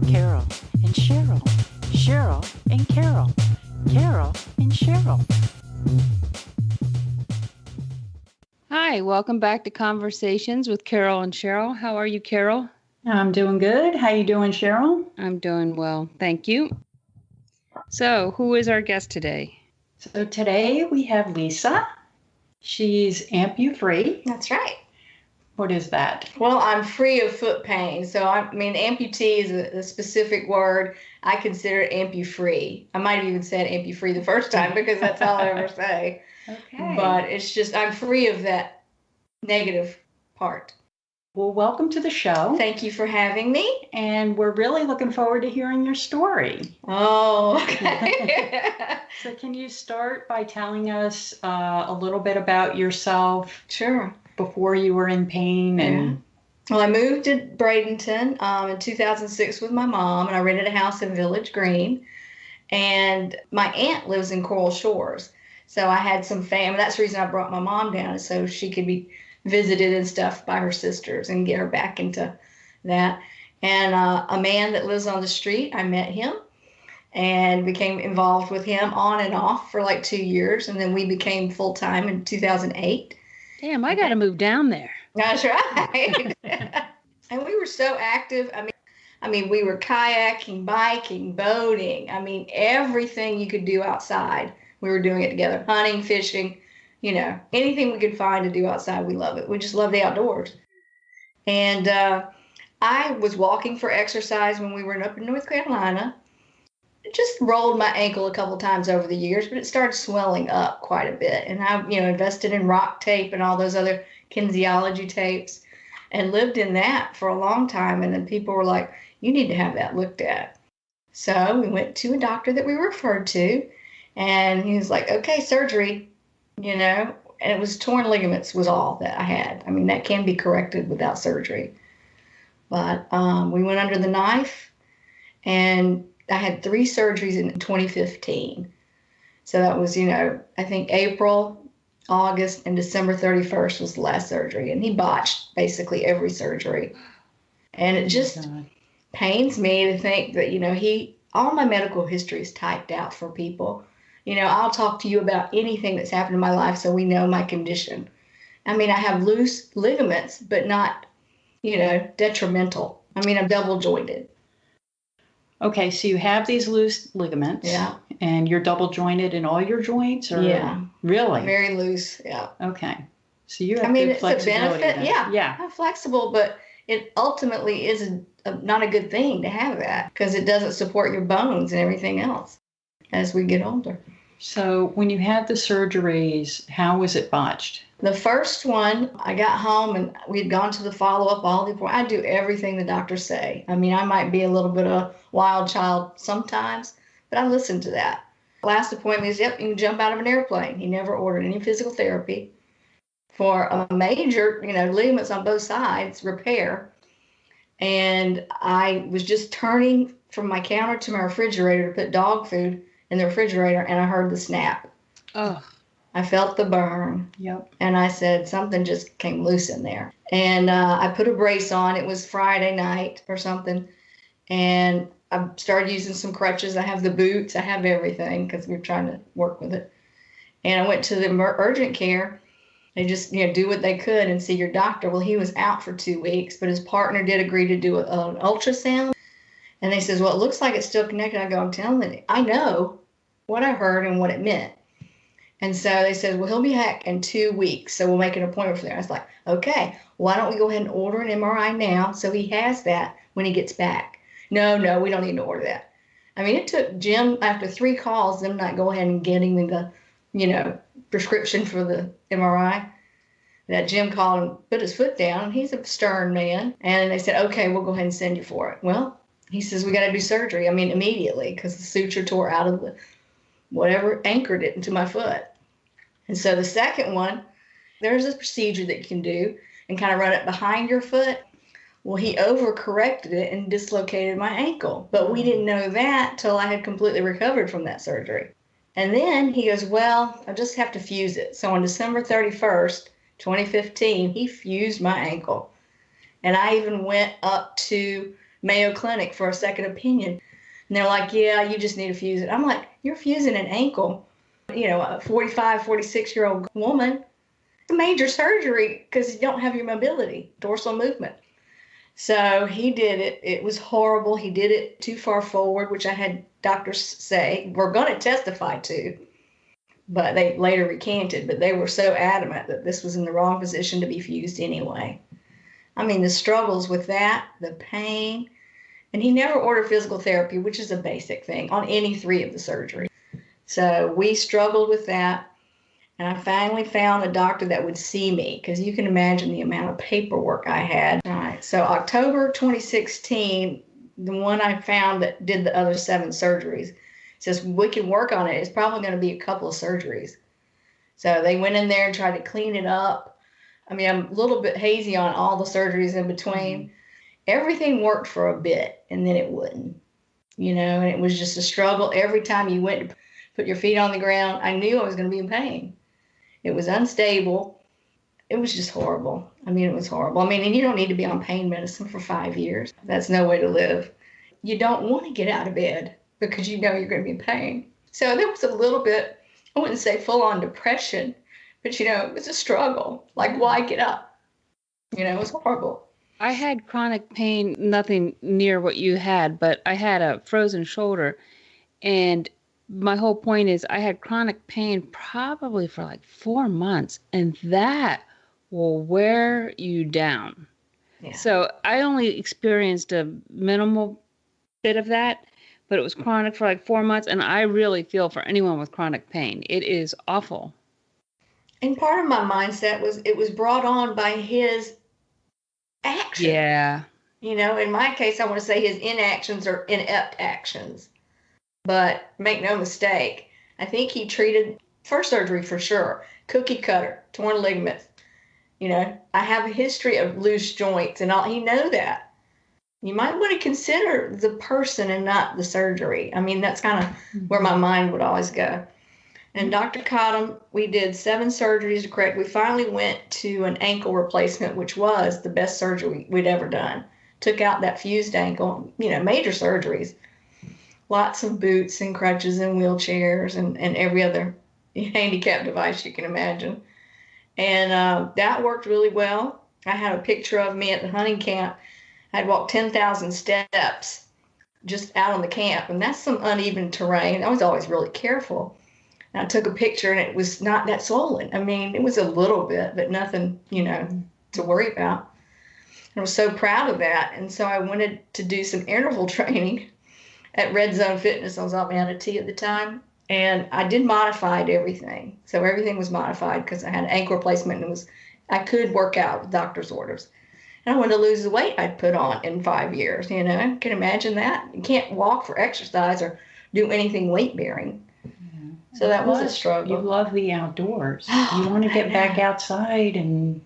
Carol and Cheryl, Cheryl and Carol, Carol and Cheryl. Hi, welcome back to Conversations with Carol and Cheryl. How are you, Carol? I'm doing good. How you doing, Cheryl? I'm doing well, thank you. So, who is our guest today? So today we have Lisa. She's Ampufree. That's right. What is that? Well, I'm free of foot pain. So, amputee is a specific word. I consider it Ampufree. I might have even said Ampufree the first time because that's all I ever say. Okay. But it's just, I'm free of that negative part. Well, welcome to the show. Thank you for having me. And we're really looking forward to hearing your story. Oh, okay. So can you start by telling us a little bit about yourself? Sure. Before you were in pain and Well, I moved to Bradenton in 2006 with my mom, and I rented a house in Village Green. And my aunt lives in Coral Shores, so I had some family. That's the reason I brought my mom down, so she could be visited and stuff by her sisters and get her back into that. And a man that lives on the street, I met him and became involved with him on and off for like 2 years, and then we became full time in 2008. Damn, I got to move down there. That's right. And we were so active. I mean, we were kayaking, biking, boating. I mean, everything you could do outside, we were doing it together. Hunting, fishing, anything we could find to do outside, we love it. We just love the outdoors. And I was walking for exercise when we were up in North Carolina. Just rolled my ankle a couple times over the years, but it started swelling up quite a bit. And I, invested in rock tape and all those other kinesiology tapes and lived in that for a long time. And then people were like, you need to have that looked at. So we went to a doctor that we were referred to, and he was like, okay, surgery, and it was torn ligaments was all that I had. I mean, that can be corrected without surgery. But we went under the knife, and I had 3 surgeries in 2015. So that was, I think April, August, and December 31st was the last surgery. And he botched basically every surgery. And it just pains me to think that, all my medical history is typed out for people. I'll talk to you about anything that's happened in my life so we know my condition. I mean, I have loose ligaments, but not, detrimental. I mean, I'm double jointed. Okay, so you have these loose ligaments. Yeah. And you're double jointed in all your joints? Or? Yeah. Really? Very loose, yeah. Okay. So you have good it's a flexibility benefit. then. Yeah. I'm flexible, but it ultimately is not a good thing to have that because it doesn't support your bones and everything else as we get older. So when you had the surgeries, how was it botched? The first one, I got home and we had gone to the follow-up all the I do everything the doctors say. I mean, I might be a little bit of a wild child sometimes, but I listen to that. Last appointment is, yep, you can jump out of an airplane. He never ordered any physical therapy for a major, ligaments on both sides, repair. And I was just turning from my counter to my refrigerator to put dog food in the refrigerator, and I heard the snap. Oh. I felt the burn. Yep. And I said, something just came loose in there. And I put a brace on. It was Friday night or something. And I started using some crutches. I have the boots. I have everything because we're trying to work with it. And I went to the urgent care. They just, do what they could and see your doctor. Well, he was out for 2 weeks, but his partner did agree to do an ultrasound. And they says, well, it looks like it's still connected. I go, I'm telling you, I know what I heard and what it meant. And so they said, well, he'll be back in 2 weeks, so we'll make an appointment for that. I was like, okay, why don't we go ahead and order an MRI now so he has that when he gets back? No, we don't need to order that. I mean, it took Jim, after 3 calls, them not go ahead and getting me the, prescription for the MRI. That Jim called and put his foot down. He's a stern man. And they said, okay, we'll go ahead and send you for it. Well, he says, we got to do surgery. I mean, immediately, because the suture tore out of the whatever anchored it into my foot. And so the second one, there's a procedure that you can do and kind of run it behind your foot. Well, he overcorrected it and dislocated my ankle. But we didn't know that till I had completely recovered from that surgery. And then he goes, well, I just have to fuse it. So on December 31st, 2015, he fused my ankle. And I even went up to Mayo Clinic for a second opinion. And they're like, yeah, you just need to fuse it. I'm like, you're fusing an ankle, a 45, 46-year-old woman, major surgery because you don't have your mobility, dorsal movement. So he did it. It was horrible. He did it too far forward, which I had doctors say we're going to testify to. But they later recanted. But they were so adamant that this was in the wrong position to be fused anyway. I mean, the struggles with that, the pain. And he never ordered physical therapy, which is a basic thing, on any 3 of the surgeries. So we struggled with that. And I finally found a doctor that would see me, because you can imagine the amount of paperwork I had. All right. So October 2016, the one I found that did the other 7 surgeries says, we can work on it. It's probably going to be a couple of surgeries. So they went in there and tried to clean it up. I mean, I'm a little bit hazy on all the surgeries in between. Mm-hmm. Everything worked for a bit, and then it wouldn't, and it was just a struggle. Every time you went to put your feet on the ground, I knew I was going to be in pain. It was unstable. It was just horrible. I mean, it was horrible. I mean, and you don't need to be on pain medicine for 5 years. That's no way to live. You don't want to get out of bed because you know you're going to be in pain. So there was a little bit, I wouldn't say full-on depression, but, it was a struggle. Like, why get up? It was horrible. I had chronic pain, nothing near what you had, but I had a frozen shoulder. And my whole point is I had chronic pain probably for like 4 months, and that will wear you down. Yeah. So I only experienced a minimal bit of that, but it was chronic for like 4 months. And I really feel for anyone with chronic pain. It is awful. And part of my mindset was it was brought on by his action. Yeah. In my case, I want to say his inactions or inept actions. But make no mistake, I think he treated first surgery for sure. Cookie cutter, torn ligaments. I have a history of loose joints and all. He know that. You might want to consider the person and not the surgery. I mean, that's kind of where my mind would always go. And Dr. Cottom, we did 7 surgeries to correct. We finally went to an ankle replacement, which was the best surgery we'd ever done. Took out that fused ankle, major surgeries. Lots of boots and crutches and wheelchairs and every other handicap device you can imagine. And that worked really well. I had a picture of me at the hunting camp. I'd walked 10,000 steps just out on the camp, and that's some uneven terrain. I was always really careful. And I took a picture, and it was not that swollen. I mean, it was a little bit, but nothing, to worry about. And I was so proud of that. And so I wanted to do some interval training at Red Zone Fitness. I was out at T at the time, and I did modified everything. So everything was modified because I had an ankle replacement, and I could work out with doctor's orders. And I wanted to lose the weight I'd put on in 5 years. Can you imagine that? You can't walk for exercise or do anything weight bearing. Yeah. So that was a struggle. You love the outdoors. You want to get back outside and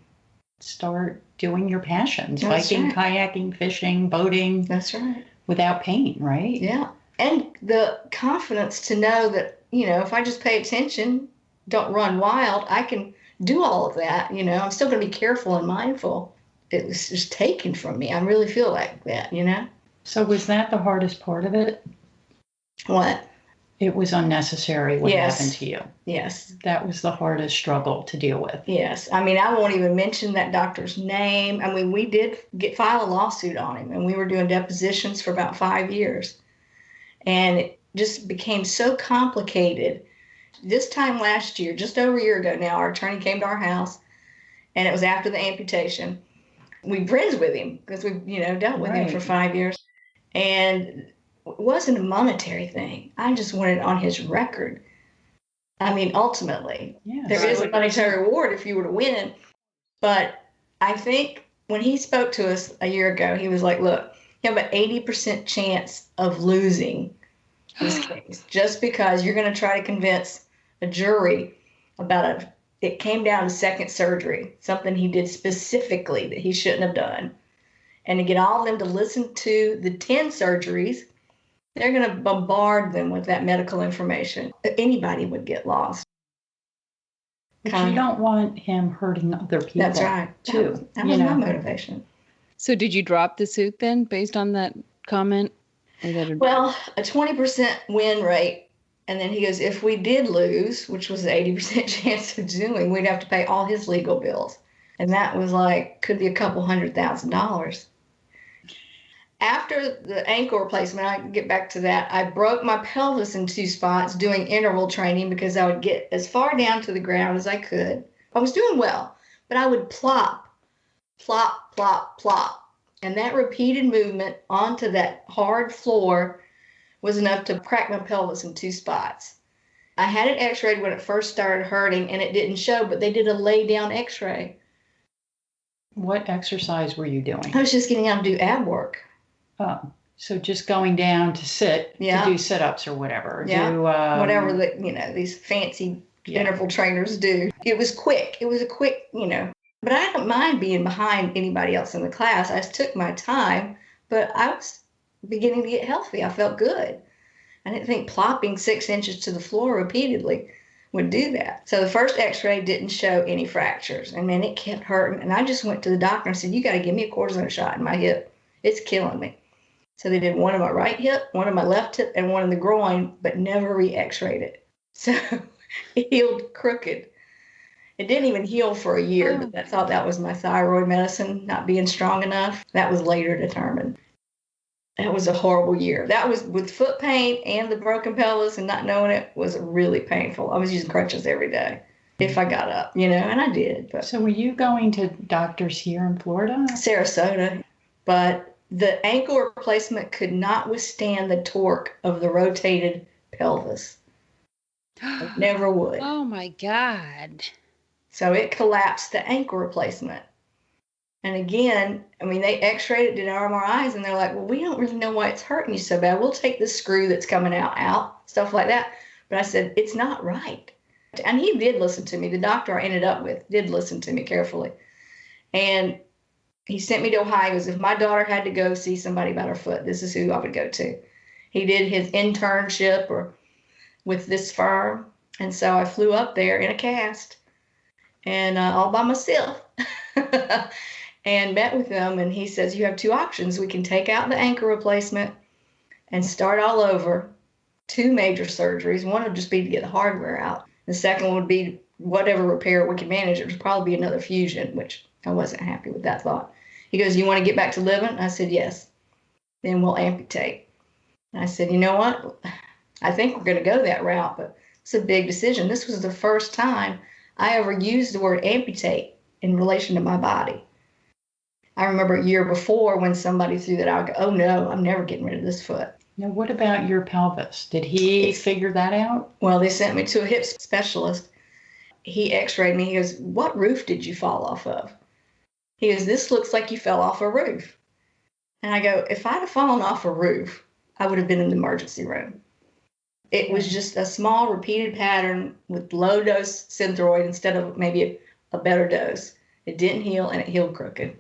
start doing your passions, hiking, kayaking, fishing, boating. That's right. Without pain, right? Yeah. And the confidence to know that, if I just pay attention, don't run wild, I can do all of that. I'm still going to be careful and mindful. It was just taken from me. I really feel like that, So was that the hardest part of it? What? It was unnecessary what happened to you. Yes. That was the hardest struggle to deal with. Yes. I mean, I won't even mention that doctor's name. I mean, we did file a lawsuit on him, and we were doing depositions for about 5 years. And it just became so complicated. This time last year, just over a year ago now, our attorney came to our house, and it was after the amputation. We were friends with him because we've, dealt with him for 5 years. And it wasn't a monetary thing. I just wanted it on his record. I mean, ultimately, there is a monetary reward if you were to win. But I think when he spoke to us a year ago, he was like, look, you have an 80% chance of losing this case just because you're going to try to convince a jury about it came down to second surgery, something he did specifically that he shouldn't have done. And to get all of them to listen to the 10 surgeries, they're going to bombard them with that medical information. Anybody would get lost. But you don't want him hurting other people. That's right. Too. That was my motivation. So did you drop the suit then based on that comment? Or that Well, a 20% win rate. And then he goes, if we did lose, which was an 80% chance of doing, we'd have to pay all his legal bills. And that was like, could be a couple $100,000. After the ankle replacement, I can get back to that. I broke my pelvis in 2 spots doing interval training because I would get as far down to the ground as I could. I was doing well, but I would plop, plop, plop, plop. And that repeated movement onto that hard floor was enough to crack my pelvis in 2 spots. I had it x-rayed when it first started hurting and it didn't show, but they did a lay down x-ray. What exercise were you doing? I was just getting out to do ab work. Oh, so just going down to sit, Yeah. to do sit-ups or whatever. Yeah. Do, Whatever these fancy interval trainers do. It was quick. It was a quick, But I don't mind being behind anybody else in the class. I just took my time, but I was beginning to get healthy. I felt good. I didn't think plopping 6 inches to the floor repeatedly would do that. So the first x-ray didn't show any fractures. And man, it kept hurting. And I just went to the doctor and said, you got to give me a cortisone shot in my hip. It's killing me. So they did one in my right hip, one in my left hip, and one in the groin, but never re-x-rayed it. So it healed crooked. It didn't even heal for a year, but I thought that was my thyroid medicine not being strong enough. That was later determined. That was a horrible year. That was with foot pain and the broken pelvis and not knowing it was really painful. I was using crutches every day if I got up, and I did. But so were you going to doctors here in Florida? Sarasota. But the ankle replacement could not withstand the torque of the rotated pelvis. It never would. Oh my God. So it collapsed the ankle replacement. And again, they x-rayed it, did MRIs, and they're like, well, we don't really know why it's hurting you so bad. We'll take this screw that's coming out, stuff like that. But I said, it's not right. And he did listen to me. The doctor I ended up with did listen to me carefully. And he sent me to Ohio. He goes, if my daughter had to go see somebody about her foot, this is who I would go to. He did his internship with this firm. And so I flew up there in a cast and all by myself. And met with him, and he says, you have 2 options. We can take out the ankle replacement and start all over. 2 major surgeries. One would just be to get the hardware out. The second one would be whatever repair we can manage. It would probably be another fusion, which I wasn't happy with that thought. He goes, you want to get back to living? I said, yes. Then we'll amputate. And I said, you know what? I think we're going to go that route, but it's a big decision. This was the first time I ever used the word amputate in relation to my body. I remember a year before when somebody threw that out, I go, oh no, I'm never getting rid of this foot. Now, what about your pelvis? Did he figure that out? Well, they sent me to a hip specialist. He x-rayed me. He goes, what roof did you fall off of? He goes, this looks like you fell off a roof. And I go, if I'd have fallen off a roof, I would have been in the emergency room. It was just a small repeated pattern with low dose Synthroid instead of maybe a better dose. It didn't heal and it healed crooked.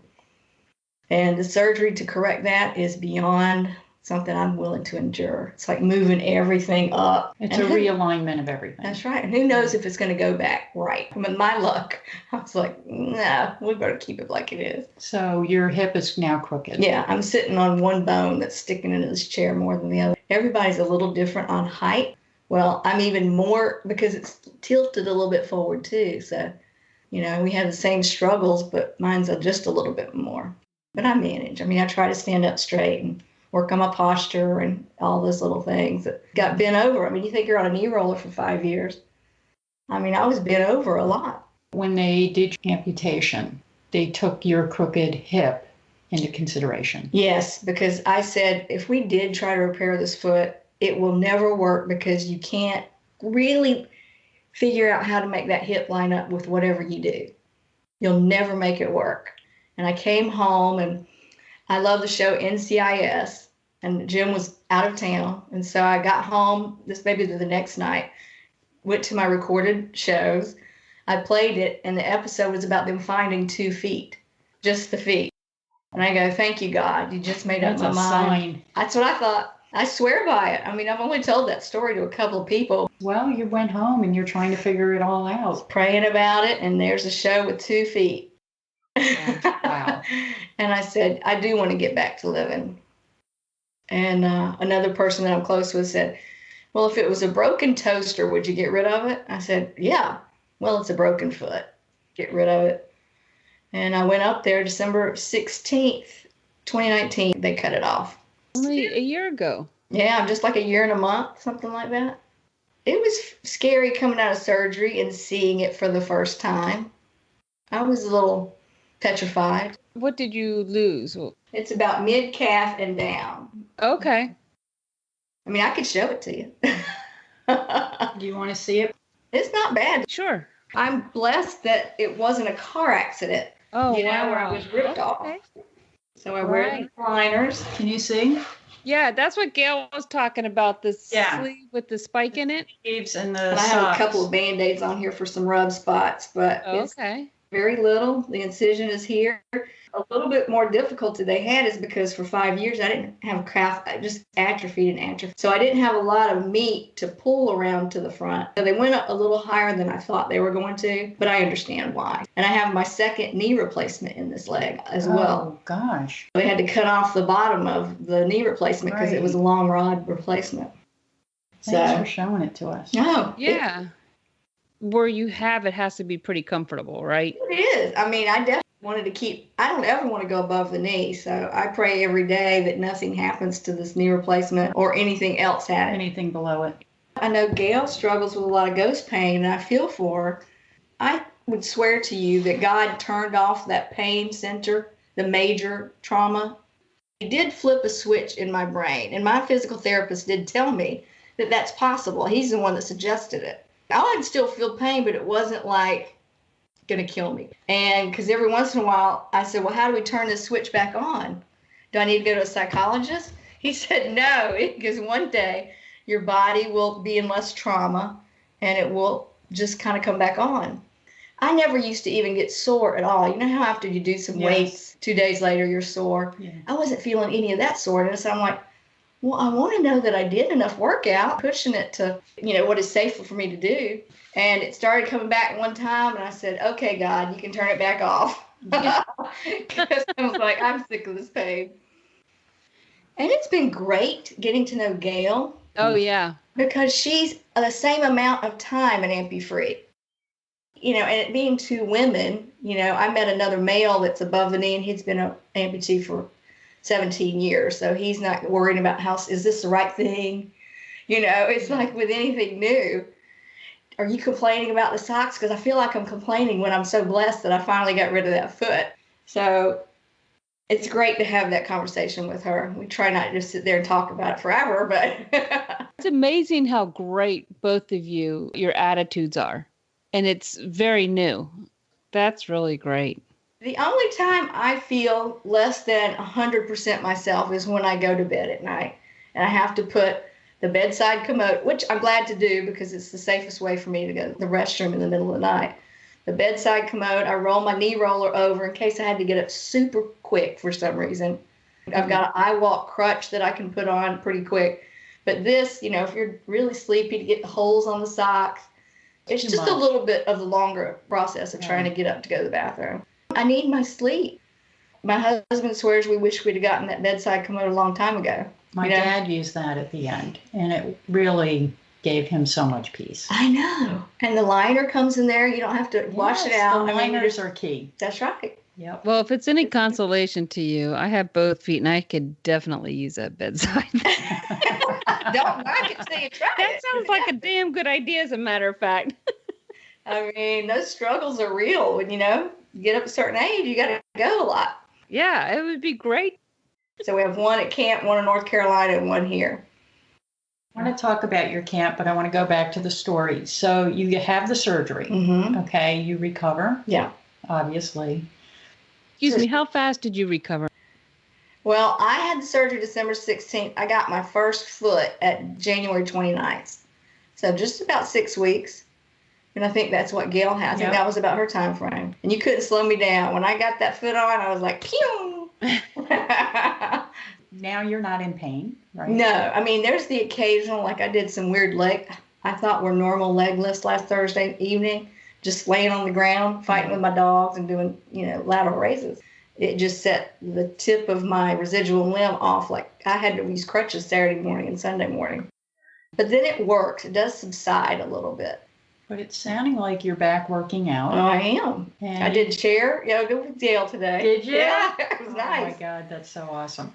And the surgery to correct that is beyond something I'm willing to endure. It's like moving everything up. It's a realignment of everything. That's right. And who knows if it's going to go back right. With my luck, I was like, nah, we better keep it like it is. So your hip is now crooked. Yeah, I'm sitting on one bone that's sticking into this chair more than the other. Everybody's a little different on height. Well, I'm even more because it's tilted a little bit forward too. So, we have the same struggles, but mine's just a little bit more. But I manage. I try to stand up straight and work on my posture and all those little things that got bent over. You think you're on a knee roller for 5 years. I was bent over a lot. When they did amputation, they took your crooked hip into consideration. Yes, because I said, if we did try to repair this foot, it will never work because you can't really figure out how to make that hip line up with whatever you do. You'll never make it work. And I came home, and I love the show NCIS, and Jim was out of town. And so I got home, this maybe the next night, went to my recorded shows. I played it, and the episode was about them finding 2 feet, just the feet. And I go, thank you, God. You just made up my mind. Sign. That's what I thought. I swear by it. I've only told that story to a couple of people. Well, you went home, and you're trying to figure it all out. Praying about it, and there's a show with 2 feet. Wow. And I said, I do want to get back to living. And another person that I'm close with said, well, if it was a broken toaster, would you get rid of it? I said, yeah. Well, it's a broken foot. Get rid of it. And I went up there December 16th, 2019. They cut it off. Only a year ago. Yeah, just like a year and a month, something like that. It was scary coming out of surgery and seeing it for the first time. I was a little petrified. What did you lose? It's about mid-calf and down. Okay. I mean, I could show it to you. Do you want to see it? It's not bad. Sure. I'm blessed that it wasn't a car accident. Oh, you know, wow. where I was ripped off. Okay. So I wear Right. the liners. Can you see? Yeah, that's what Gail was talking about, the Yeah. sleeve with the spike in it. Sleeves and the And I have socks. a couple of Band-Aids on here for some rub spots, but it's Okay. very little. The incision is here. A little bit more difficulty they had is because for 5 years I didn't have calf, I just atrophied and atrophied. So I didn't have a lot of meat to pull around to the front. So they went up a little higher than I thought they were going to, but I understand why. And I have my second knee replacement in this leg as well. Oh, gosh. They had to cut off the bottom of the knee replacement because it was a Right. long rod replacement. Thanks So, for showing it to us. no, Yeah. Where you have it has to be pretty comfortable, right? it is. I mean, I definitely wanted to keep, I don't ever want to go above the knee. So I pray every day that nothing happens to this knee replacement or anything else happening. Anything below it. I know Gail struggles with a lot of ghost pain, and I feel for her. I would swear to you that God turned off that pain center, the major trauma. He did flip a switch in my brain, and my physical therapist did tell me that that's possible. He's the one that suggested it. I'd still feel pain, but it wasn't like going to kill me. And because every once in a while, I said, well, how do we turn this switch back on? Do I need to go to a psychologist? He said, no, because one day your body will be in less trauma and it will just kind of come back on. I never used to even get sore at all. You know how after you do some Yes. weights, 2 days later you're sore? Yeah. I wasn't feeling any of that soreness. I'm like, well, I want to know that I did enough workout, pushing it to, what is safe for me to do. And it started coming back one time, and I said, okay, God, you can turn it back off. Because I was like, I'm sick of this pain. And it's been great getting to know Gail Oh, yeah. because she's the same amount of time an Ampufree. And it being two women, I met another male that's above the knee, and he's been an amputee for 17 years. So he's not worried about is this the right thing? It's like with anything new. Are you complaining about the socks? Because I feel like I'm complaining when I'm so blessed that I finally got rid of that foot. So it's great to have that conversation with her. We try not to just sit there and talk about it forever, but It's amazing how great both of your attitudes are. And it's very new. That's really great. the only time I feel less than 100% myself is when I go to bed at night. And I have to put the bedside commode, which I'm glad to do because it's the safest way for me to go to the restroom in the middle of the night. The bedside commode, I roll my knee roller over in case I had to get up super quick for some reason. I've got an iWalk crutch that I can put on pretty quick. But this, if you're really sleepy, to get the holes on the socks, it's just a little bit of the longer process of trying to get up to go to the bathroom. I need my sleep. My husband swears we wish we'd have gotten that bedside commode a long time ago. My dad used that at the end, and it really gave him so much peace. I know. And the liner comes in there. You don't have to wash it out. The liners are key. That's right. Yep. Well, if it's any consolation to you, I have both feet, and I could definitely use that bedside. Don't knock it till you try That it. sounds like a damn good idea, as a matter of fact. I mean, those struggles are real. When, you get up a certain age, you got to go a lot. Yeah, it would be great. So we have one at camp, one in North Carolina, and one here. I want to talk about your camp, but I want to go back to the story. So you have the surgery. Mm-hmm. Okay, you recover. Yeah. Obviously. Excuse me, how fast did you recover? Well, I had the surgery December 16th. I got my first foot at January 29th. So just about 6 weeks. And I think that's what Gail had. I think that was about her time frame. And you couldn't slow me down. When I got that foot on, I was like, pew! Now you're not in pain, right? No. I mean, there's the occasional, like I did some weird I thought were normal leg lifts last Thursday evening. just laying on the ground, fighting with my dogs and doing, lateral raises. It just set the tip of my residual limb off. Like I had to use crutches Saturday morning and Sunday morning. But then it works. It does subside a little bit. But it's sounding like you're back working out. Oh, I am. And I did chair yoga with Dale today. Did you? Yeah, it was nice. Oh my God, that's so awesome.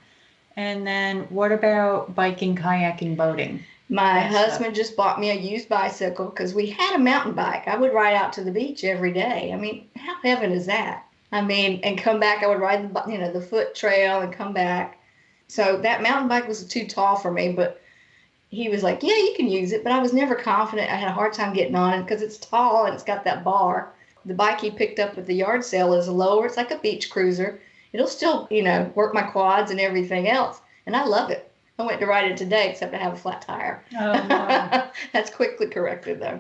And then what about biking, kayaking, boating? My husband just bought me a used bicycle because we had a mountain bike. I would ride out to the beach every day. I mean, how heaven is that? I mean, and come back. I would ride the foot trail and come back. So that mountain bike was too tall for me, but he was like, yeah, you can use it. But I was never confident. I had a hard time getting on it because it's tall and it's got that bar. The bike he picked up at the yard sale is lower. It's like a beach cruiser. It'll still, work my quads and everything else. And I love it. I went to ride it today, except I have a flat tire. Oh, no. That's quickly corrected, though.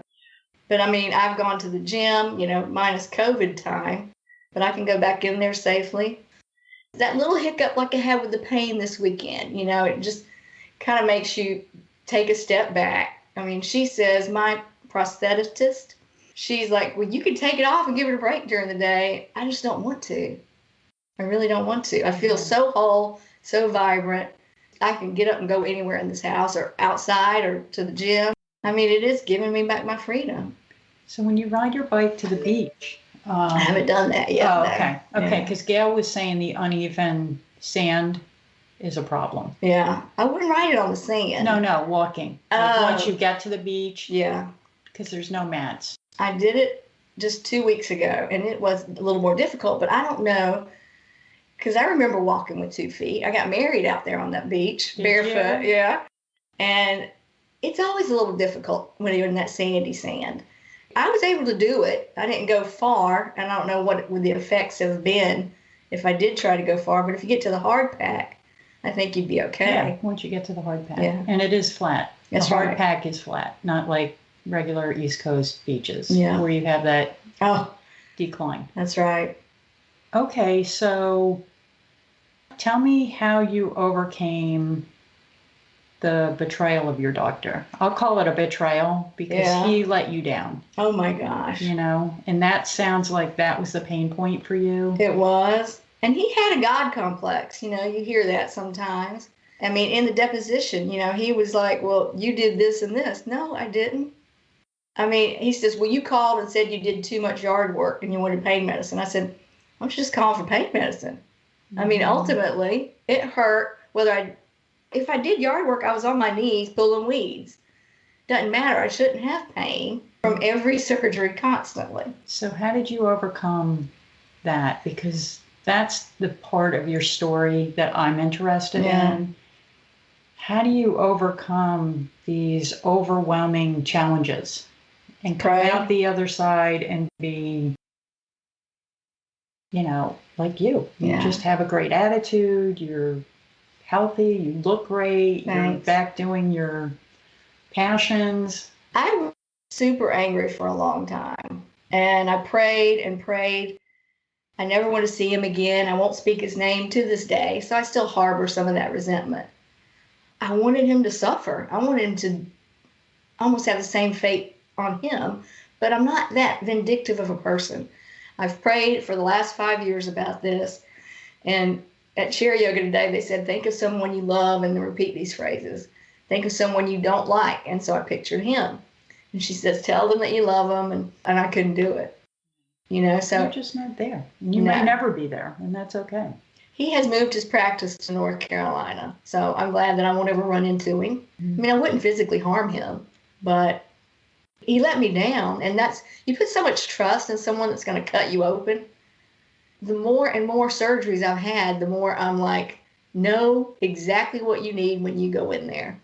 But, I mean, I've gone to the gym, minus COVID time. But I can go back in there safely. That little hiccup like I had with the pain this weekend, it just kind of makes you take a step back. I mean, she says, my prosthetist, she's like, well, you can take it off and give it a break during the day. I just don't want to. I really don't want to. I feel so whole, so vibrant. I can get up and go anywhere in this house or outside or to the gym. I mean, it is giving me back my freedom. So when you ride your bike to the beach... I haven't done that yet. Oh, no. okay. Okay, because Gail was saying the uneven sand is a problem. Yeah. I wouldn't ride it on the sand. No, walking. Like once you get to the beach. Yeah. Because there's no mats. I did it just 2 weeks ago, and it was a little more difficult, but I don't know. Because I remember walking with 2 feet. I got married out there on that beach, barefoot. You? Yeah. And it's always a little difficult when you're in that sandy sand. I was able to do it. I didn't go far, and I don't know what the effects have been if I did try to go far. But if you get to the hard pack, I think you'd be okay. Yeah, once you get to the hard pack. Yeah. And it is flat. That's the hard right. pack is flat, not like regular East Coast beaches Yeah. where you have that decline. That's right. Okay, so tell me how you overcame the betrayal of your doctor. I'll call it a betrayal because he let you down. Oh my gosh. And that sounds like that was the pain point for you. It was. And he had a God complex. You hear that sometimes. I mean, in the deposition, he was like, well, you did this and this. No, I didn't. I mean, he says, well, you called and said you did too much yard work and you wanted pain medicine. I said, I'm just calling for pain medicine. Mm-hmm. I mean, ultimately, it hurt if I did yard work, I was on my knees pulling weeds. Doesn't matter. I shouldn't have pain from every surgery constantly. So how did you overcome that? Because that's the part of your story that I'm interested in. How do you overcome these overwhelming challenges and come out the other side and be, like you? You just have a great attitude. You're healthy, you look great, Thanks. You're back doing your passions. I was super angry for a long time. And I prayed and prayed. I never want to see him again. I won't speak his name to this day. So I still harbor some of that resentment. I wanted him to suffer. I wanted him to almost have the same fate on him. But I'm not that vindictive of a person. I've prayed for the last 5 years about this. And at Cheryl Yoga today, they said, think of someone you love and repeat these phrases. Think of someone you don't like. And so I pictured him. And she says, tell them that you love them. And I couldn't do it. So you're just not there. You may never be there, and that's okay. He has moved his practice to North Carolina. So I'm glad that I won't ever run into him. Mm-hmm. I mean, I wouldn't physically harm him, but he let me down. And you put so much trust in someone that's going to cut you open. The more and more surgeries I've had, the more I'm like, know exactly what you need when you go in there.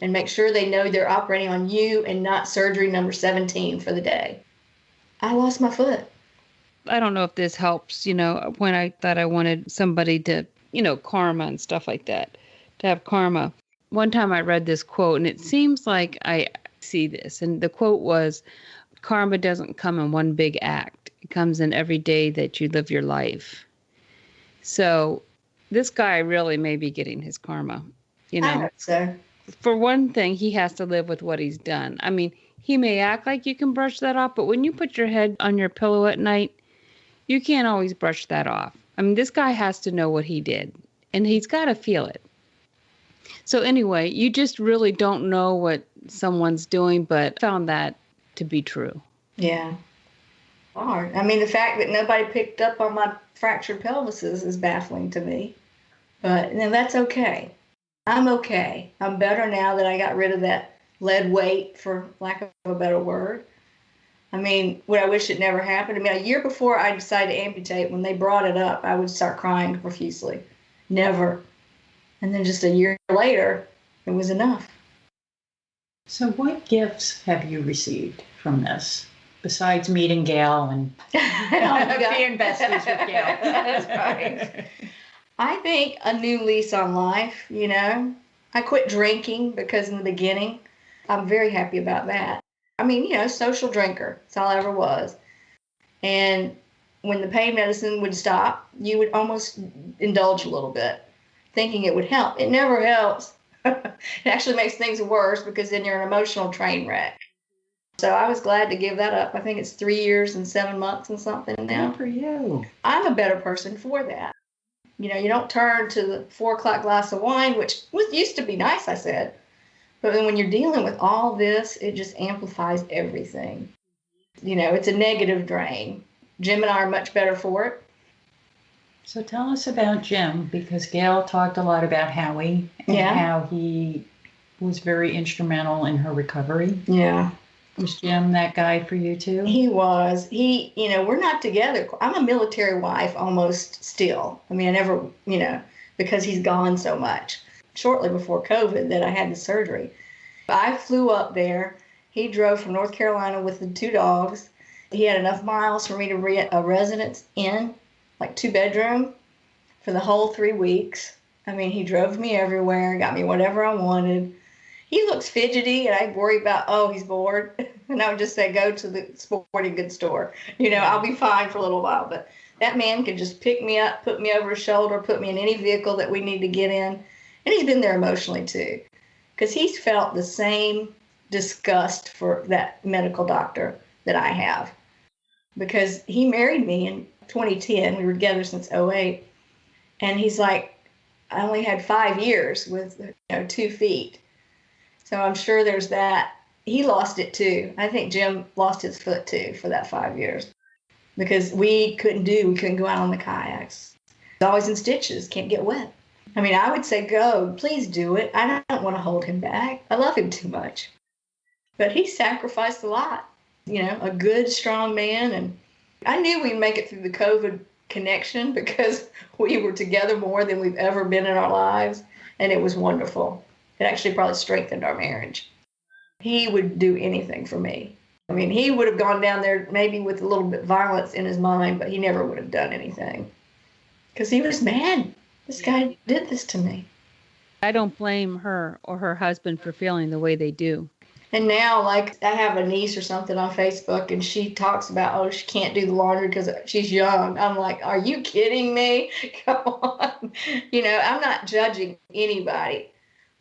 And make sure they know they're operating on you and not surgery number 17 for the day. I lost my foot. I don't know if this helps, when I thought I wanted somebody to, karma and stuff like that, to have karma. One time I read this quote, and it seems like I see this. And the quote was, karma doesn't come in one big act. It comes in every day that you live your life. So this guy really may be getting his karma, I hope so. For one thing, he has to live with what he's done. I mean, he may act like you can brush that off, but when you put your head on your pillow at night, you can't always brush that off. I mean, this guy has to know what he did, and he's got to feel it. So anyway, you just really don't know what someone's doing, but I found that to be true. Yeah. Hard. I mean, the fact that nobody picked up on my fractured pelvises is baffling to me. But that's okay. I'm okay. I'm better now that I got rid of that lead weight, for lack of a better word. I mean, would I wish it never happened? I mean, a year before I decided to amputate, when they brought it up, I would start crying profusely. Never. And then just a year later, it was enough. So what gifts have you received from this, besides meeting Gail and being besties with Gail? That's right. I think a new lease on life, I quit drinking because in the beginning, I'm very happy about that. I mean, social drinker. That's all I ever was. And when the pain medicine would stop, you would almost indulge a little bit, thinking it would help. It never helps. It actually makes things worse because then you're an emotional train wreck. So I was glad to give that up. I think it's 3 years and 7 months and something now. Good for you. I'm a better person for that. You don't turn to the 4 o'clock glass of wine, which used to be nice, I said. But then when you're dealing with all this, it just amplifies everything. It's a negative drain. Jim and I are much better for it. So tell us about Jim, because Gail talked a lot about Howie and how he was very instrumental in her recovery. Yeah. Was Jim that guy for you too? He was. We're not together. I'm a military wife almost still. I mean, I never, because he's gone so much. Shortly before COVID that I had the surgery. I flew up there. He drove from North Carolina with the 2 dogs. He had enough miles for me to rent a residence inn, like 2-bedroom, for the whole 3 weeks. I mean, he drove me everywhere, got me whatever I wanted. He looks fidgety, and I worry about, he's bored. And I would just say, go to the sporting goods store. I'll be fine for a little while. But that man could just pick me up, put me over his shoulder, put me in any vehicle that we need to get in. And he's been there emotionally, too, because he's felt the same disgust for that medical doctor that I have. Because he married me in 2010. We were together since 2008. And he's like, I only had 5 years with 2 feet. So I'm sure there's that. He lost it, too. I think Jim lost his foot, too, for that 5 years. Because we couldn't go out on the kayaks. It's always in stitches, can't get wet. I mean, I would say, go, please do it. I don't want to hold him back. I love him too much. But he sacrificed a lot, a good, strong man. And I knew we'd make it through the COVID connection because we were together more than we've ever been in our lives. And it was wonderful. It actually probably strengthened our marriage. He would do anything for me. I mean, he would have gone down there maybe with a little bit of violence in his mind, but he never would have done anything because he was mad. This guy did this to me. I don't blame her or her husband for feeling the way they do. And now, like, I have a niece or something on Facebook, and she talks about, she can't do the laundry because she's young. I'm like, are you kidding me? Come on. I'm not judging anybody,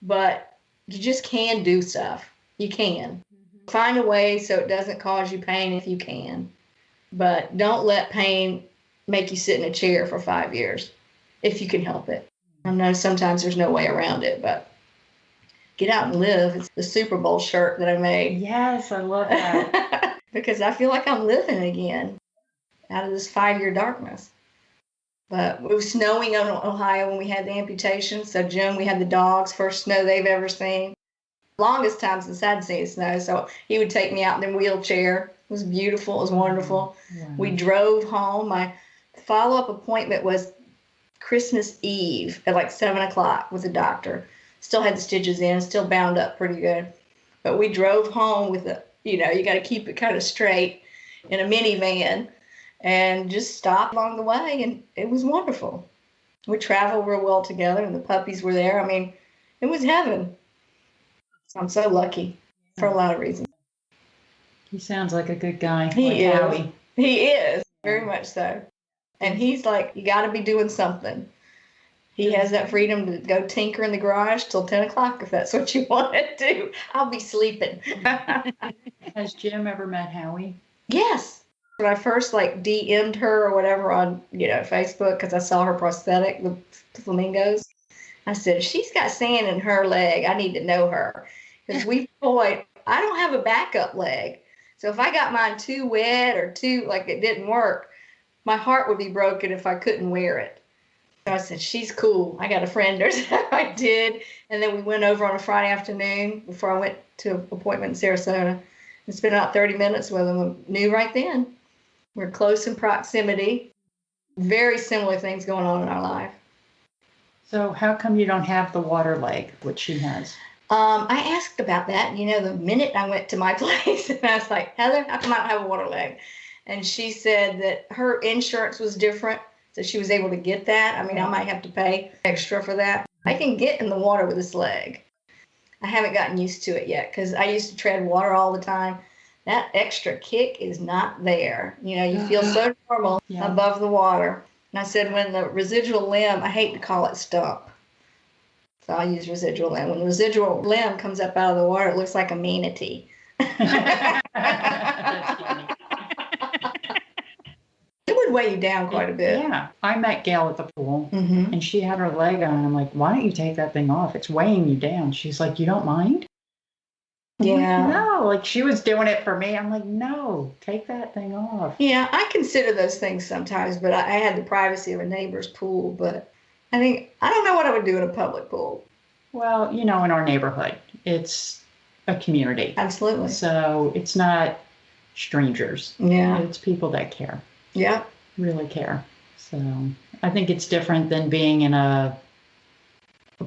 but you just can do stuff. You can. Find a way so it doesn't cause you pain if you can. But don't let pain make you sit in a chair for 5 years. If you can help it. I know sometimes there's no way around it, but get out and live. It's the Super Bowl shirt that I made. Yes, I love that. Because I feel like I'm living again out of this 5-year darkness. But it was snowing in Ohio when we had the amputation. So Jim, we had the dogs, first snow they've ever seen. Longest time since I'd seen snow. So he would take me out in the wheelchair. It was beautiful. It was wonderful. Wow. We drove home. My follow-up appointment was Christmas Eve at like 7 o'clock with the doctor. Still had the stitches in, still bound up pretty good. But we drove home with you got to keep it kind of straight in a minivan and just stopped along the way. And it was wonderful. We traveled real well together and the puppies were there. I mean, it was heaven. I'm so lucky for a lot of reasons. He sounds like a good guy. He is. Howie. He is, very much so. And he's like, you got to be doing something. He has that freedom to go tinker in the garage till 10 o'clock if that's what you want to do. I'll be sleeping. Has Jim ever met Howie? Yes. When I first like DM'd her or whatever on, Facebook, because I saw her prosthetic, the flamingos, I said, she's got sand in her leg. I need to know her. Because I don't have a backup leg. So if I got mine too wet or too, like it didn't work, my heart would be broken if I couldn't wear it. So I said, she's cool. I got a friend or so. I did. And then we went over on a Friday afternoon before I went to an appointment in Sarasota and spent about 30 minutes with him. I knew right then. We're close in proximity. Very similar things going on in our life. So how come you don't have the water leg, which she has? I asked about that. The minute I went to my place, and I was like, Heather, how come I don't have a water leg? And she said that her insurance was different, so she was able to get that. I mean, I might have to pay extra for that. I can get in the water with this leg. I haven't gotten used to it yet because I used to tread water all the time. That extra kick is not there. You feel so normal above the water. And I said, when the residual limb, I hate to call it stump, so I use residual limb. When the residual limb comes up out of the water, it looks like a manatee. That's funny. It would weigh you down quite a bit. Yeah. I met Gail at the pool, Mm-hmm. and she had her leg on. I'm like, why don't you take that thing off? It's weighing you down. She's like, you don't mind? I'm Yeah. like, no, like she was doing it for me. I'm like, no, take that thing off. Yeah, I consider those things sometimes, but I had the privacy of a neighbor's pool. But I don't know what I would do in a public pool. Well, in our neighborhood, it's a community. Absolutely. So it's not strangers. Yeah. It's people that care, Yeah. really care. So I think it's different than being in a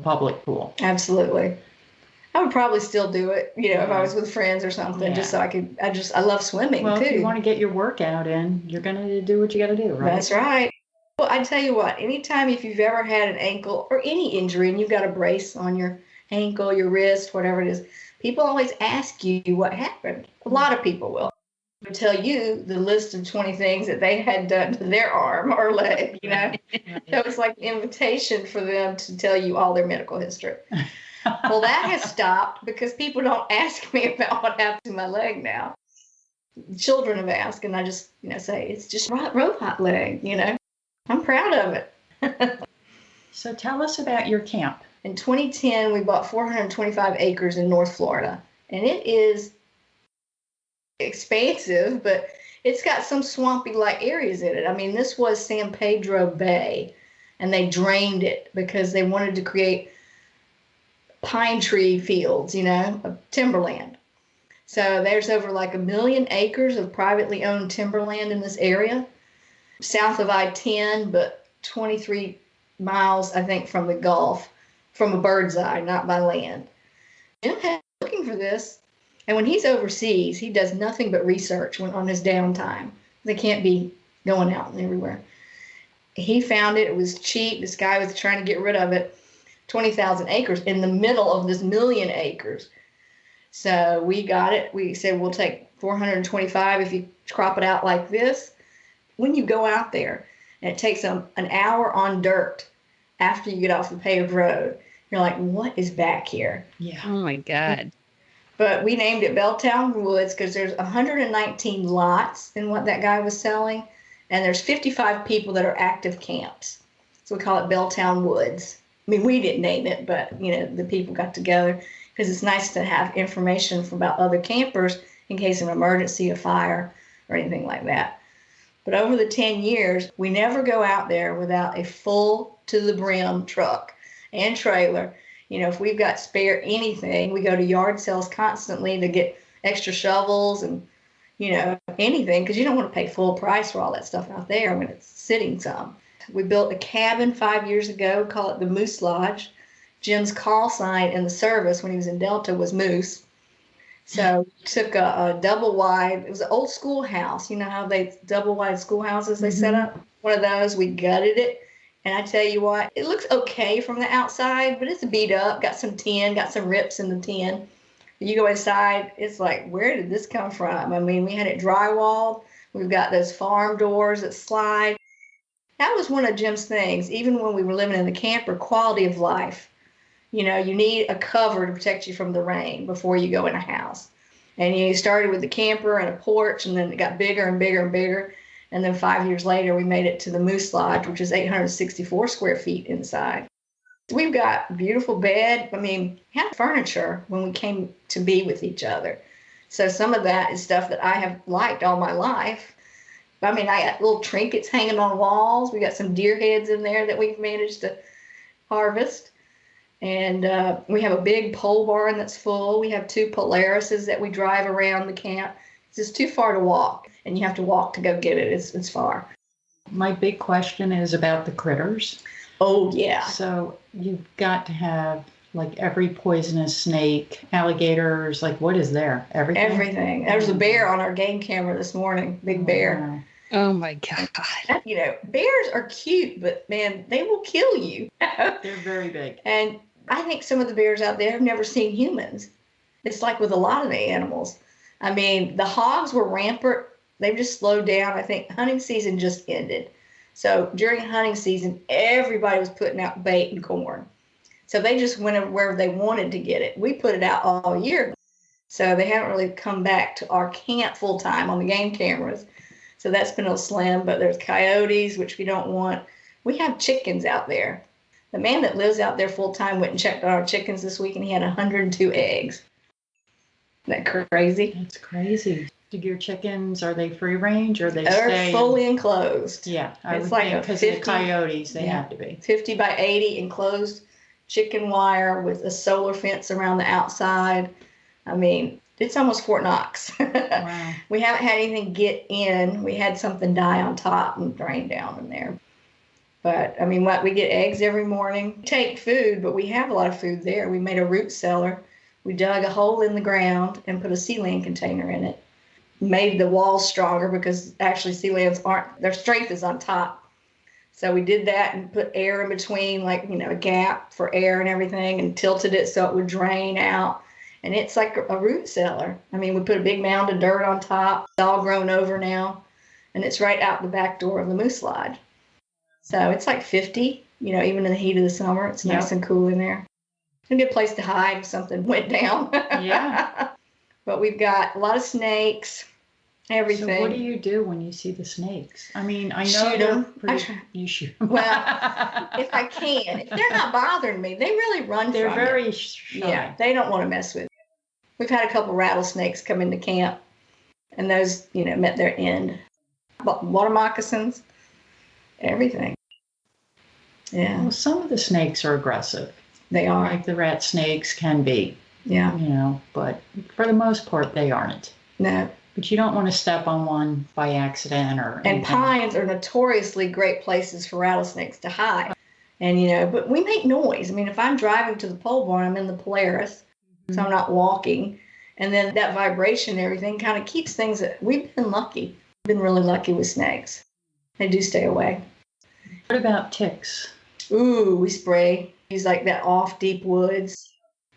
public pool. Absolutely. I would probably still do it, if I was with friends or something, just so I could. I love swimming Well, too. if you want to get your workout in, you're going to do what you got to do, right? That's right. Well, I tell you what, anytime if you've ever had an ankle or any injury and you've got a brace on your ankle, your wrist, whatever it is, people always ask you what happened. A lot of people will tell you the list of 20 things that they had done to their arm or leg, So it's like an invitation for them to tell you all their medical history. Well, that has stopped because people don't ask me about what happened to my leg now. Children have asked, and I just, say, it's just robot leg, I'm proud of it. So tell us about your camp. In 2010, we bought 425 acres in North Florida, and it is expansive, but it's got some swampy-like areas in it. I mean, this was San Pedro Bay, and they drained it because they wanted to create pine tree fields, of timberland. So there's over like 1 million acres of privately owned timberland in this area, south of I-10, but 23 miles, I think, from the Gulf, from a bird's eye, not by land. Jim had looking for this, and when he's overseas, he does nothing but research on his downtime. They can't be going out and everywhere. He found it. It was cheap. This guy was trying to get rid of it. 20,000 acres in the middle of this 1 million acres. So we got it. We said, we'll take 425 if you crop it out like this. When you go out there, and it takes an hour on dirt after you get off the paved road, you're like, what is back here? Yeah. Oh my God. But we named it Belltown Woods because there's 119 lots in what that guy was selling, and there's 55 people that are active camps. So we call it Belltown Woods. I mean, we didn't name it, but, the people got together because it's nice to have information about other campers in case of an emergency, a fire, or anything like that. But over the 10 years, we never go out there without a full to the brim truck and trailer. If we've got spare anything, we go to yard sales constantly to get extra shovels and, anything, because you don't want to pay full price for all that stuff out there when it's sitting some. We built a cabin 5 years ago, call it the Moose Lodge. Jim's call sign in the service when he was in Delta was Moose. So we took a double wide, it was an old schoolhouse. You know how they double wide schoolhouses they set up? One of those, we gutted it. And I tell you what, it looks okay from the outside, but it's beat up, got some tin, got some rips in the tin. You go inside, it's like, where did this come from? I mean, we had it drywalled. We've got those farm doors that slide. That was one of Jim's things, even when we were living in the camper, quality of life. You need a cover to protect you from the rain before you go in a house. And you started with the camper and a porch, and then it got bigger and bigger and bigger. And then 5 years later, we made it to the Moose Lodge, which is 864 square feet inside. We've got beautiful bed. I mean, we had furniture when we came to be with each other. So some of that is stuff that I have liked all my life. I mean, I got little trinkets hanging on walls. We got some deer heads in there that we've managed to harvest. And we have a big pole barn that's full. We have 2 Polarises that we drive around the camp. It's just too far to walk, and you have to walk to go get it. It's far. My big question is about the critters. Oh, yeah. So you've got to have like every poisonous snake, alligators, like what is there? Everything? Everything. There was a bear on our game camera this morning, big bear. Wow. Oh my God. You know, bears are cute, but man, they will kill you. They're very big. And I think some of the bears out there have never seen humans. It's like with a lot of the animals. I mean, the hogs were rampant. They've just slowed down. I think hunting season just ended. So during hunting season, everybody was putting out bait and corn. So they just went wherever they wanted to get it. We put it out all year. So they haven't really come back to our camp full time on the game cameras. So that's been a slim, but there's coyotes, which we don't want. We have chickens out there. The man that lives out there full time went and checked on our chickens this week, and he had 102 eggs. Isn't that crazy? That's crazy. Do your chickens, are they free range or they They're stay? fully enclosed. Yeah, I It's would like think a because of the 50 coyotes, they yeah. have to be. 50 by 80 enclosed chicken wire with a solar fence around the outside. I mean, it's almost Fort Knox. Wow. We haven't had anything get in. We had something die on top and drain down in there. But I mean, we get eggs every morning. Take food, but we have a lot of food there. We made a root cellar. We dug a hole in the ground and put a sea land container in it. Made the walls stronger because actually sea lands their strength is on top. So we did that and put air in between, like, you know, a gap for air and everything, and tilted it so it would drain out. And it's like a root cellar. I mean, we put a big mound of dirt on top. It's all grown over now. And it's right out the back door of the Moose Lodge. So it's like 50, you know, even in the heat of the summer. It's nice and cool in there. It's a good place to hide if something went down. Yeah. But we've got a lot of snakes, everything. So what do you do when you see the snakes? I mean, I know Shoot they're 'em. pretty, you shoot 'em. Well, if I can. If they're not bothering me, they really run they're from very you. shy. Yeah, they don't want to mess with you. We've had a couple rattlesnakes come into camp, and those, you know, met their end. Water moccasins, everything. Yeah, Well, some of the snakes are aggressive. they are. Like the rat snakes can be, Yeah, you know, but for the most part, they aren't. no. But you don't want to step on one by accident or And anything. pines are notoriously great places for rattlesnakes to hide. And, you know, but we make noise. I mean, if I'm driving to the pole barn, I'm in the Polaris, so I'm not walking. And then that vibration and everything kind of keeps things. We've been lucky. We've been really lucky with snakes. They do stay away. What about ticks? Ooh, we spray. Use like that off deep woods.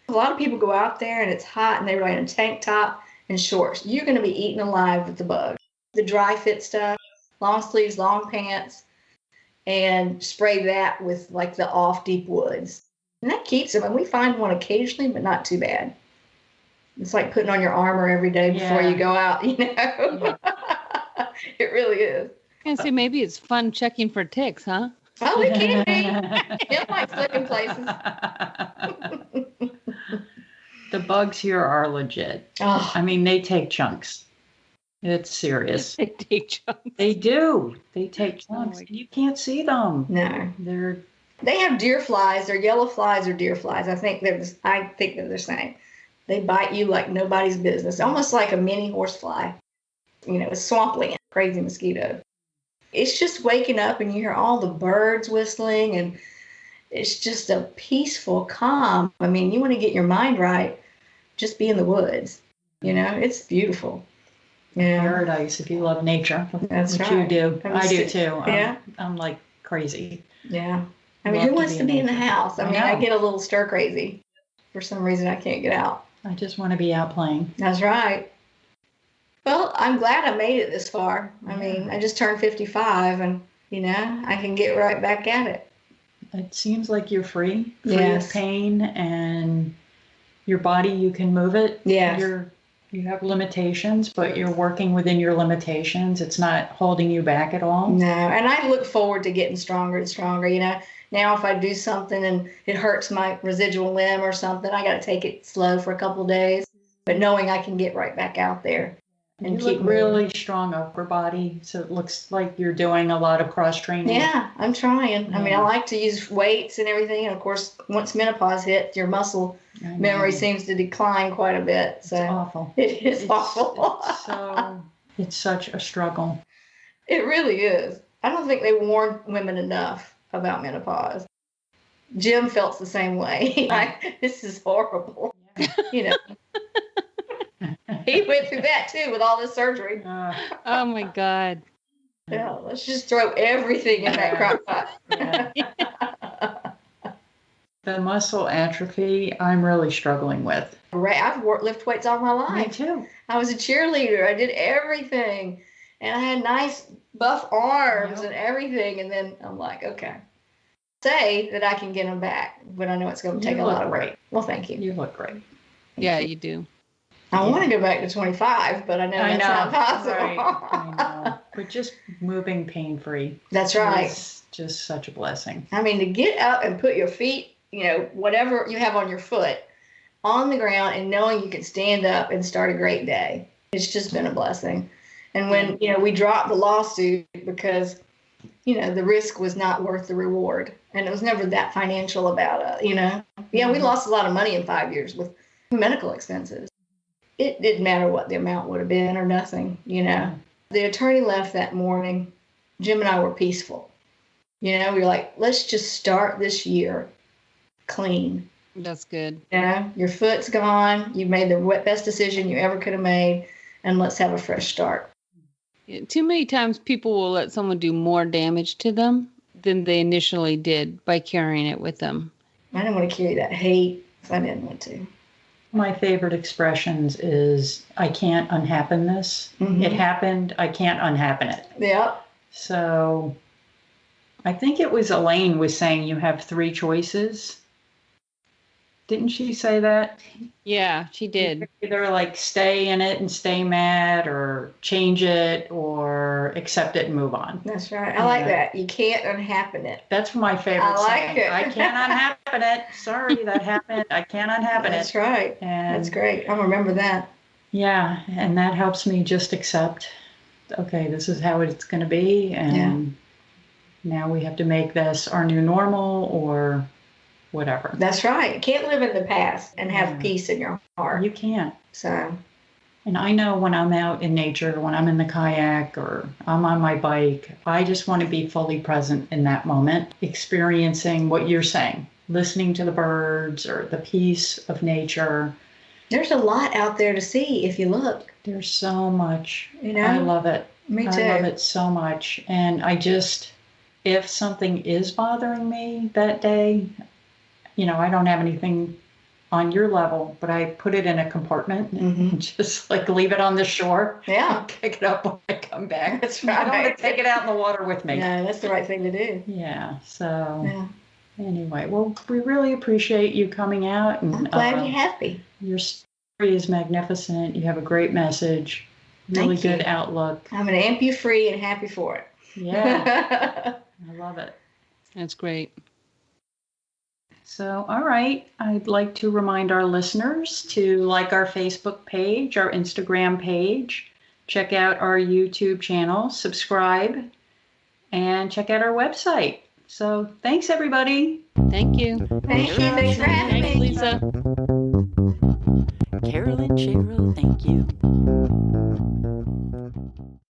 A lot of people go out there and it's hot and they're wearing a tank top and shorts. You're going to be eaten alive with the bug. The dry fit stuff, long sleeves, long pants, and spray that with like the off deep woods. And that keeps them. And we find one occasionally, but not too bad. It's like putting on your armor every day before you go out, you know? It really is. I say maybe it's fun checking for ticks, huh? Oh, it can be. It likes looking places. The bugs here are legit. Oh, I mean, they take chunks. It's serious. They take chunks. They do. They take chunks. my- You can't see them. no. They have deer flies. They're yellow flies or deer flies. I think they're the same. They bite you like nobody's business, almost like a mini horsefly. You know, a swampland, crazy mosquito. It's just waking up and you hear all the birds whistling, and it's just a peaceful calm. I mean, you want to get your mind right, just be in the woods. You know, it's beautiful. Yeah, paradise if you love nature. That's which right. you do. I mean, I do too. yeah. I'm like crazy. yeah. I mean, Love who to wants be to in be in the nature. house? I I mean, I know. get a little stir crazy. For some reason, I can't get out. I just want to be out playing. That's right. Well, I'm glad I made it this far. I mean, I just turned 55 and, you know, I can get right back at it. It seems like you're free Yes. of pain, and your body, you can move it. Yes. You're You have limitations, but you're working within your limitations. It's not holding you back at all. No, and I look forward to getting stronger and stronger. Now if I do something and it hurts my residual limb or something, I got to take it slow for a couple of days, but knowing I can get right back out there and You keep look really strong upper body, so it looks like you're doing a lot of cross training. Yeah, I'm trying. I mean, I Yeah. like to use weights and everything, and of course, once menopause hits, your muscle I know. memory seems to decline quite a bit. So It's awful. it is awful. It's such a struggle. It really is. I don't think they warn women enough about menopause. Jim felt the same way. Like, this is horrible. You know, he went through that too with all this surgery. Oh my God. Yeah, let's just throw everything in that crock pot. Yeah. The muscle atrophy, I'm really struggling with. I've lift weights all my Me life. too. I was a cheerleader. I did everything. And I had nice buff arms Yep. and everything. And then I'm like, okay. Say that I can get them back, but I know it's going to You take a look lot of work. great. Well, thank you. You look great. Yeah, you do. I want to go back to 25, but I know that's not possible. Right. I know. But just moving pain-free. That's right. Is just such a blessing. I mean, to get up and put your feet, whatever you have on your foot, on the ground and knowing you can stand up and start a great day. It's just been a blessing. And when, we dropped the lawsuit because, the risk was not worth the reward. And it was never that financial about it, Yeah, we lost a lot of money in 5 years with medical expenses. It didn't matter what the amount would have been or nothing, The attorney left that morning. Jim and I were peaceful. We were like, let's just start this year clean. That's good. Your foot's gone. You've made the best decision you ever could have made, and let's have a fresh start. Yeah, too many times people will let someone do more damage to them than they initially did by carrying it with them. I didn't want to carry that hate if I didn't want to. My favorite expressions is, I can't unhappen this. Mhm. It happened. I can't unhappen it. Yep. So I think it was Elaine was saying you have 3 choices. Didn't she say that? Yeah, she did. Either like stay in it and stay mad, or change it, or accept it and move on. That's right. I like that. You can't unhappen it. That's my favorite I like saying. it. I can't unhappen it. Sorry, that happened. I can't unhappen That's it. right. And That's great. I'll remember that. yeah, and that helps me just accept, okay, this is how it's going to be, and now we have to make this our new normal or whatever. That's right. You can't live in the past and have peace in your heart. You can't. So, And I know when I'm out in nature, when I'm in the kayak or I'm on my bike, I just want to be fully present in that moment, experiencing what you're saying, listening to the birds or the peace of nature. there's a lot out there to see if you look. There's so much. I love it. Me too. I love it so much. And if something is bothering me that day, I don't have anything on your level, but I put it in a compartment and just like leave it on the shore. Yeah. Pick it up when I come back. That's I don't want right. to take it out in the water with me. No, that's the right thing to do. Yeah. So Yeah. anyway, well, we really appreciate you coming out. And I'm glad you're happy. your story is magnificent. You have a great message, really Thank you. good outlook. I'm an Ampufree and happy for it. Yeah, I love it. That's great. So, all right, I'd like to remind our listeners to like our Facebook page, our Instagram page, check out our YouTube channel, subscribe, and check out our website. So, thanks, everybody. Thank you. Thank you. Thanks for having Thanks, me. Lisa. Carol and Cheryl, thank you.